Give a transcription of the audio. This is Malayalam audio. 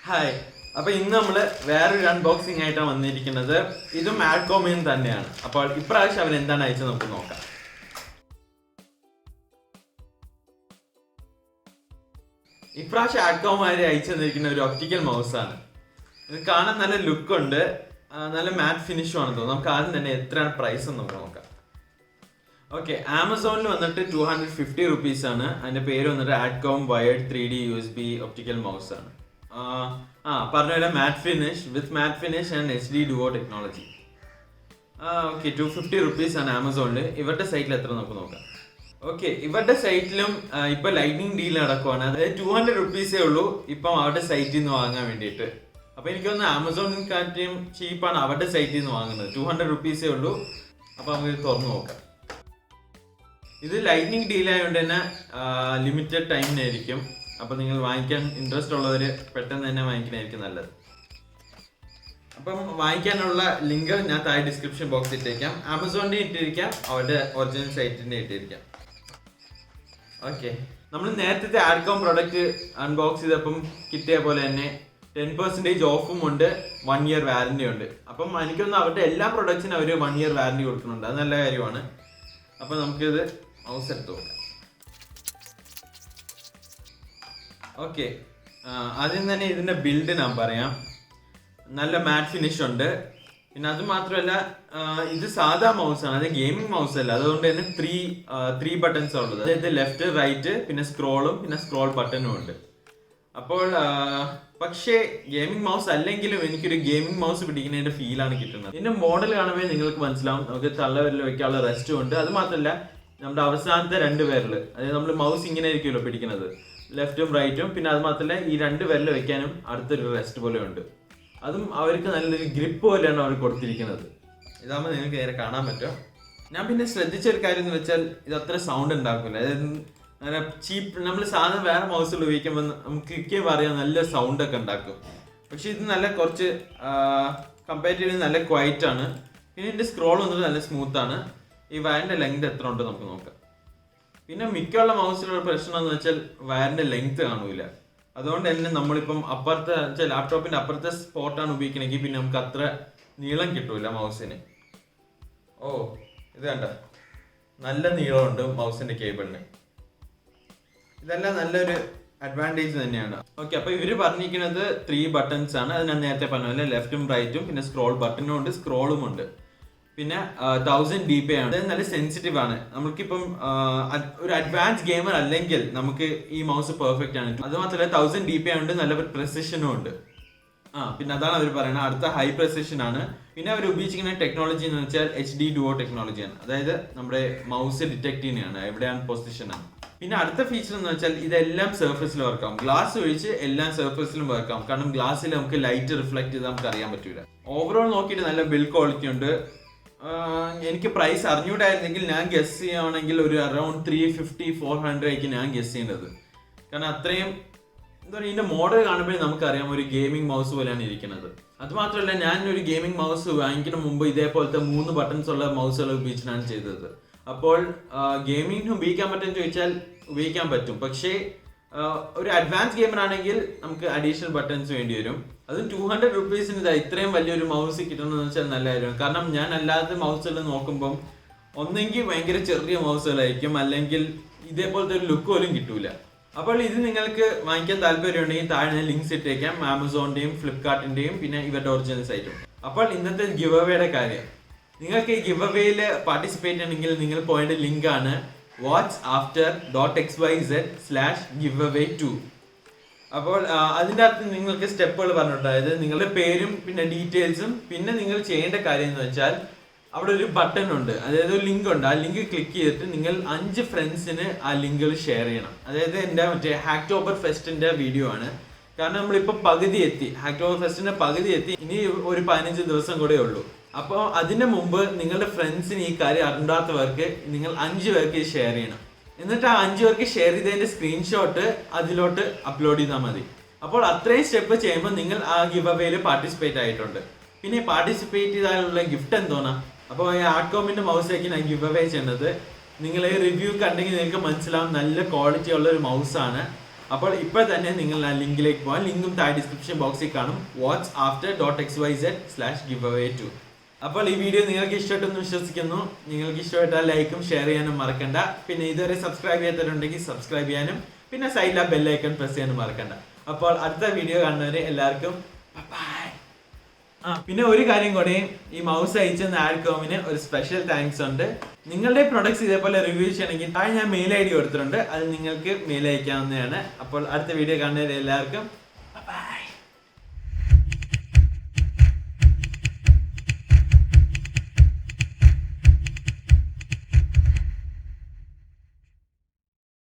ഹായ്, അപ്പോൾ ഇന്ന് നമ്മൾ വേറൊരു അൺബോക്സിംഗ് ആയിട്ടാണ് വന്നിരിക്കുന്നത്. ഇതും ആഡ്കോമിൽ നിന്ന് തന്നെയാണ്. അപ്പോൾ ഇപ്രാവശ്യം അവർ എന്താണ് അയച്ചത് നമുക്ക് നോക്കാം. ഇപ്രാവശ്യം ആഡ്കോമാര് അയച്ചു തന്നിരിക്കുന്ന ഒരു ഒപ്റ്റിക്കൽ മൗസാണ്. ഇത് കാണാൻ നല്ല ലുക്കുണ്ട്, നല്ല മാറ്റ് ഫിനിഷും ആണെന്ന് തോന്നുന്നു. നമുക്ക് ആദ്യം തന്നെ എത്രയാണ് പ്രൈസ് എന്ന് നമുക്ക് നോക്കാം. ഓക്കെ, ആമസോണിൽ വന്നിട്ട് 250 റുപ്പീസാണ്. അതിൻ്റെ പേര് വന്നിട്ട് Adcom wired 3D USB optical mouse ആണ്. പറഞ്ഞ matte finish with matte finish and HD duo technology. Okay, 250 റുപ്പീസാണ് ആമസോണിൽ. ഇവരുടെ സൈറ്റിൽ എത്ര നമുക്ക് നോക്കാം. ഓക്കെ, ഇവരുടെ സൈറ്റിലും ഇപ്പൊ ലൈറ്റിംഗ് ഡീൽ നടക്കുവാണ്. അതായത് 200 റുപ്പീസേ ഉള്ളൂ ഇപ്പം അവരുടെ സൈറ്റിൽ നിന്ന് വാങ്ങാൻ വേണ്ടിയിട്ട്. അപ്പൊ എനിക്ക് തോന്നുന്നു ആമസോണിനെക്കാട്ടിയും ചീപ്പാണ് അവരുടെ സൈറ്റിൽ നിന്ന് വാങ്ങുന്നത്. 200 റുപ്പീസേ ഉള്ളൂ. അപ്പൊ നമുക്ക് തുറന്നു നോക്കാം. ഇത് ലൈറ്റിംഗ് ഡീൽ ആയതുകൊണ്ട് തന്നെ ലിമിറ്റഡ് ടൈമിനായിരിക്കും. അപ്പൊ നിങ്ങൾ വാങ്ങിക്കാൻ ഇൻട്രസ്റ്റ് ഉള്ളവർ പെട്ടെന്ന് തന്നെ വാങ്ങിക്കുന്നതായിരിക്കും നല്ലത്. അപ്പം വാങ്ങിക്കാനുള്ള ലിങ്ക് ഞാൻ താഴെ ഡിസ്ക്രിപ്ഷൻ ബോക്സിൽ ഇട്ടേക്കാം. ആമസോണിന്റെ ഇട്ടിരിക്കാം, അവരുടെ ഒറിജിനൽ സൈറ്റിന്റെ ഇട്ടിരിക്കാം. ഓക്കെ, നമ്മൾ നേരത്തെ ആഡ്കോം പ്രൊഡക്റ്റ് അൺബോക്സ് ചെയ്തപ്പം കിട്ടിയ പോലെ തന്നെ 10% ഓഫും ഉണ്ട്, 1 ഇയർ വാറന്റി ഉണ്ട്. അപ്പം എനിക്കൊന്ന് അവരുടെ എല്ലാ പ്രൊഡക്ട്സിനും അവർ 1 ഇയർ വാറന്റി കൊടുക്കുന്നുണ്ട്. അത് നല്ല കാര്യമാണ്. അപ്പം നമുക്കിത് മൗസ് എടുത്ത് നോക്കാം. ഓക്കെ, ആദ്യം തന്നെ ഇതിന്റെ ബിൽഡ് ഞാൻ പറയാം. നല്ല മാറ്റ് ഫിനിഷ് ഉണ്ട്. പിന്നെ അത് മാത്രമല്ല, ഇത് സാധാ മൗസാണ്, അത് ഗെയിമിംഗ് മൗസ് അല്ല. അതുകൊണ്ട് തന്നെ ത്രീ ബട്ടൺസ് ഉള്ളത്. അതായത് ലെഫ്റ്റ്, റൈറ്റ്, പിന്നെ സ്ക്രോളും പിന്നെ സ്ക്രോൾ ബട്ടണും ഉണ്ട്. അപ്പോൾ പക്ഷേ ഗെയിമിംഗ് മൗസ് അല്ലെങ്കിലും എനിക്കൊരു ഗെയിമിംഗ് മൗസ് പിടിക്കുന്നതിന്റെ ഫീലാണ് കിട്ടുന്നത്. ഇതിന്റെ മോഡൽ കാണുമ്പോൾ നിങ്ങൾക്ക് മനസ്സിലാവും. നമുക്ക് തള്ളവിരൽ വെക്കാനുള്ള റെസ്റ്റും ഉണ്ട്. അത് മാത്രമല്ല, നമ്മുടെ അവസാനത്തെ 2 വിരൽ, അതായത് നമ്മൾ മൗസ് ഇങ്ങനെ ആയിരിക്കുമല്ലോ പിടിക്കുന്നത്, ലെഫ്റ്റും റൈറ്റും. പിന്നെ അത് മാത്രമല്ല, ഈ 2 വിരൽ വെക്കാനും അടുത്തൊരു റെസ്റ്റ് പോലെ ഉണ്ട്. അതും അവർക്ക് നല്ലൊരു ഗ്രിപ്പ് പോലെയാണ് അവർ കൊടുത്തിരിക്കുന്നത്. ഇതാകുമ്പോൾ നിങ്ങൾക്ക് നേരെ കാണാൻ പറ്റും. ഞാൻ പിന്നെ ശ്രദ്ധിച്ച ഒരു കാര്യം എന്ന് വെച്ചാൽ, ഇത് അത്ര സൗണ്ട് ഉണ്ടാക്കില്ല. അതായത് നല്ല ചീപ്പ്, നമ്മൾ സാധാരണ വേറെ മൗസുകൾ ഉപയോഗിക്കുമ്പോൾ നമുക്ക് ക്ലിക്ക് പറയാൻ നല്ല സൗണ്ട് ഒക്കെ ഉണ്ടാക്കും. പക്ഷെ ഇത് നല്ല കുറച്ച് കമ്പാരിറ്റീവ്ലി നല്ല ക്വയറ്റ് ആണ്. പിന്നെ ഇതിന്റെ സ്ക്രോൾ വന്നിട്ട് നല്ല സ്മൂത്ത് ആണ്. ഈ വയറിന്റെ ലെങ്ത് എത്ര ഉണ്ട് നമുക്ക് നോക്കാം. പിന്നെ മിക്കുള്ള മൗസിലുള്ള പ്രശ്നം എന്ന് വെച്ചാൽ വയറിന്റെ ലെങ്ത് കാണൂല. അതുകൊണ്ട് തന്നെ നമ്മളിപ്പം അപ്പുറത്തെ ലാപ്ടോപ്പിന്റെ അപ്പുറത്തെ സ്പോട്ടാണ് ഉപയോഗിക്കണമെങ്കിൽ പിന്നെ നമുക്ക് അത്ര നീളം കിട്ടൂല മൗസിന്. ഓ, ഇത് കണ്ട, നല്ല നീളമുണ്ട് മൗസിന്റെ കേബിളിന്. ഇതെല്ലാം നല്ലൊരു അഡ്വാൻറ്റേജ് തന്നെയാണ്. ഓക്കെ, അപ്പൊ ഇവര് പറഞ്ഞിരിക്കുന്നത് 3 ബട്ടൺസ് ആണ്. അത് ഞാൻ നേരത്തെ പറഞ്ഞ പോലെ ലെഫ്റ്റും റൈറ്റും, പിന്നെ സ്ക്രോൾ ബട്ടണും ഉണ്ട്, സ്ക്രോളും ഉണ്ട്. പിന്നെ 1000 dpi ആണ്. അതായത് നല്ല സെൻസിറ്റീവ് ആണ്. നമുക്കിപ്പം ഒരു അഡ്വാൻസ് ഗെയിമർ അല്ലെങ്കിൽ നമുക്ക് ഈ മൗസ് പെർഫെക്റ്റ് ആണ്. അത് മാത്രമല്ല 1000 dpi ഉണ്ട്, നല്ല പ്രസിഷനും ഉണ്ട്. പിന്നെ അതാണ് അവർ പറയുന്നത്. അടുത്ത ഹൈ പ്രസിഷൻ ആണ്. പിന്നെ അവർ ഉപയോഗിച്ചിരിക്കുന്ന ടെക്നോളജി എന്ന് വെച്ചാൽ HD ഡുവോ ടെക്നോളജിയാണ്. അതായത് നമ്മുടെ മൗസ് ഡിറ്റക്ട് ചെയ്യുന്നതാണ് എവിടെയാണ് പൊസിഷൻ ആണ്. പിന്നെ അടുത്ത ഫീച്ചർ എന്ന് വെച്ചാൽ ഇതെല്ലാം സർഫസിൽ വർക്കാം. ഗ്ലാസ് ഒഴിച്ച് എല്ലാ സർഫസിലും വർക്കാം. കാരണം ഗ്ലാസ്സിൽ നമുക്ക് ലൈറ്റ് റിഫ്ലക്ട് ചെയ്ത് നമുക്ക് അറിയാൻ പറ്റൂല. ഓവറോൾ നോക്കിയിട്ട് നല്ല ബിൽഡ് ക്വാളിറ്റി ഉണ്ട്. എനിക്ക് പ്രൈസ് അറിഞ്ഞൂടായിരുന്നെങ്കിൽ ഞാൻ ഗസ് ചെയ്യുകയാണെങ്കിൽ ഒരു അറൌണ്ട് 350-400 ആയിരിക്കും ഞാൻ ഗസ് ചെയ്യുന്നത്. കാരണം അത്രയും എന്താ പറയുക, ഇതിന്റെ മോഡൽ കാണുമ്പോൾ നമുക്കറിയാം ഒരു ഗെയിമിംഗ് മൗസ് പോലെയാണ് ഇരിക്കുന്നത്. അത് മാത്രമല്ല, ഞാൻ ഒരു ഗെയിമിംഗ് മൗസ് വാങ്ങിക്കുന്ന മുമ്പ് ഇതേപോലത്തെ 3 ബട്ടൺസ് ഉള്ള മൗസുകൾ ഉപയോഗിച്ചാണ് ചെയ്തത്. അപ്പോൾ ഗെയിമിങ്ങിന് ഉപയോഗിക്കാൻ പറ്റുമെന്ന് ചോദിച്ചാൽ ഉപയോഗിക്കാൻ പറ്റും. പക്ഷേ ഒരു അഡ്വാൻസ് ഗെയിമർ ആണെങ്കിൽ നമുക്ക് അഡീഷണൽ ബട്ടൺസ് വേണ്ടി വരും. അതും 200 റുപ്പീസിന് ഇത്രയും വലിയൊരു മൗസ് കിട്ടണമെന്ന് വെച്ചാൽ നല്ല കാര്യമാണ്. കാരണം ഞാൻ അല്ലാത്ത മൗസുകൾ നോക്കുമ്പം ഒന്നെങ്കിൽ ഭയങ്കര ചെറിയ മൗസുകളായിരിക്കും, അല്ലെങ്കിൽ ഇതേപോലത്തെ ഒരു ലുക്ക് പോലും കിട്ടൂല. അപ്പോൾ ഇത് നിങ്ങൾക്ക് വാങ്ങിക്കാൻ താല്പര്യമുണ്ടെങ്കിൽ താഴെ ലിങ്ക്സ് ഇട്ടേക്കാം, ആമസോണിന്റെയും ഫ്ലിപ്കാർട്ടിന്റെയും പിന്നെ ഇവരുടെ ഒറിജിനൽ സൈറ്റും. അപ്പോൾ ഇന്നത്തെ ഗിവ് അവേയുടെ കാര്യം, നിങ്ങൾക്ക് ഈ ഗിവ് അവേയിൽ പാർട്ടിസിപ്പേറ്റ് ചെയ്യണമെങ്കിൽ നിങ്ങൾ പോയേണ്ട ലിങ്ക് ആണ് watchafter.xyz/giveaway2. അപ്പോൾ അതിൻ്റെ അകത്ത് നിങ്ങൾക്ക് സ്റ്റെപ്പുകൾ പറഞ്ഞിട്ടുണ്ട്. അതായത് നിങ്ങളുടെ പേരും പിന്നെ ഡീറ്റെയിൽസും, പിന്നെ നിങ്ങൾ ചെയ്യേണ്ട കാര്യം എന്ന് വെച്ചാൽ അവിടെ ഒരു ബട്ടൺ ഉണ്ട്, അതായത് ഒരു ലിങ്ക് ഉണ്ട്. ആ ലിങ്ക് ക്ലിക്ക് ചെയ്തിട്ട് നിങ്ങൾ 5 ഫ്രണ്ട്സിന് ആ ലിങ്കുകൾ ഷെയർ ചെയ്യണം. അതായത് എൻ്റെ ഹാക്ടോബർ ഫെസ്റ്റിന്റെ വീഡിയോ ആണ്. കാരണം നമ്മളിപ്പോൾ പകുതി എത്തി, ഹാക്ടോബർ ഫെസ്റ്റിന്റെ പകുതി എത്തി. ഇനി ഒരു 15 ദിവസം കൂടെ ഉള്ളൂ. അപ്പോൾ അതിന് മുമ്പ് നിങ്ങളുടെ ഫ്രണ്ട്സിന് ഈ കാര്യം അറിയാത്തവർക്ക് നിങ്ങൾ 5 പേർക്ക് ഷെയർ ചെയ്യണം. എന്നിട്ട് ആ 5 പേർക്ക് ഷെയർ ചെയ്തതിന്റെ സ്ക്രീൻഷോട്ട് അതിലോട്ട് അപ്ലോഡ് ചെയ്താൽ മതി. അപ്പോൾ അത്രയും സ്റ്റെപ്പ് ചെയ്യുമ്പോൾ നിങ്ങൾ ആ ഗിവ് അവേയിൽ പാർട്ടിസിപ്പേറ്റ് ആയിട്ടുണ്ട്. പിന്നെ പാർട്ടിസിപ്പേറ്റ് ചെയ്താലുള്ള ഗിഫ്റ്റ് എന്തോന്നാ. അപ്പോൾ ഈ ആഡ്കോമിന്റെ മൗസിലേക്ക് ഞാൻ ഗിവ് അവേ ചെയ്യുന്നത്. നിങ്ങൾ റിവ്യൂ കണ്ടെങ്കിൽ നിങ്ങൾക്ക് മനസ്സിലാവും നല്ല ക്വാളിറ്റി ഉള്ള ഒരു മൗസാണ്. അപ്പോൾ ഇപ്പോൾ തന്നെ നിങ്ങൾ ആ ലിങ്കിലേക്ക് പോകാം. ലിങ്കും താഴെ ഡിസ്ക്രിപ്ഷൻ ബോക്സിൽ കാണും. watchafter.xyz/giveaway2. അപ്പോൾ ഈ വീഡിയോ നിങ്ങൾക്ക് ഇഷ്ടപ്പെട്ടെന്ന് വിശ്വസിക്കുന്നു. നിങ്ങൾക്ക് ഇഷ്ടപ്പെട്ടാൽ ലൈക്കും ഷെയർ ചെയ്യാനും മറക്കണ്ട. പിന്നെ ഇതുവരെ സബ്സ്ക്രൈബ് ചെയ്യാത്തവരുണ്ടെങ്കിൽ സബ്സ്ക്രൈബ് ചെയ്യാനും പിന്നെ സൈഡിൽ ആ ബെല്ലൈക്കൺ പ്രസ് ചെയ്യാനും മറക്കണ്ട. അപ്പോൾ അടുത്ത വീഡിയോ കാണുന്നവരെ എല്ലാവർക്കും ബൈ. പിന്നെ ഒരു കാര്യം കൂടി, ഈ മൗസ് അയച്ചെന്ന ആഡ്കോമിന് ഒരു സ്പെഷ്യൽ താങ്ക്സ് ഉണ്ട്. നിങ്ങളുടെ പ്രൊഡക്ട്സ് ഇതേപോലെ റിവ്യൂ ചെയ്യണമെങ്കിൽ താഴെ ഞാൻ മെയിൽ ID കൊടുത്തിട്ടുണ്ട്. അത് നിങ്ങൾക്ക് മെയിൽ അയക്കാവുന്നതാണ്. അപ്പോൾ അടുത്ത വീഡിയോ കാണുന്നവരെ എല്ലാവർക്കും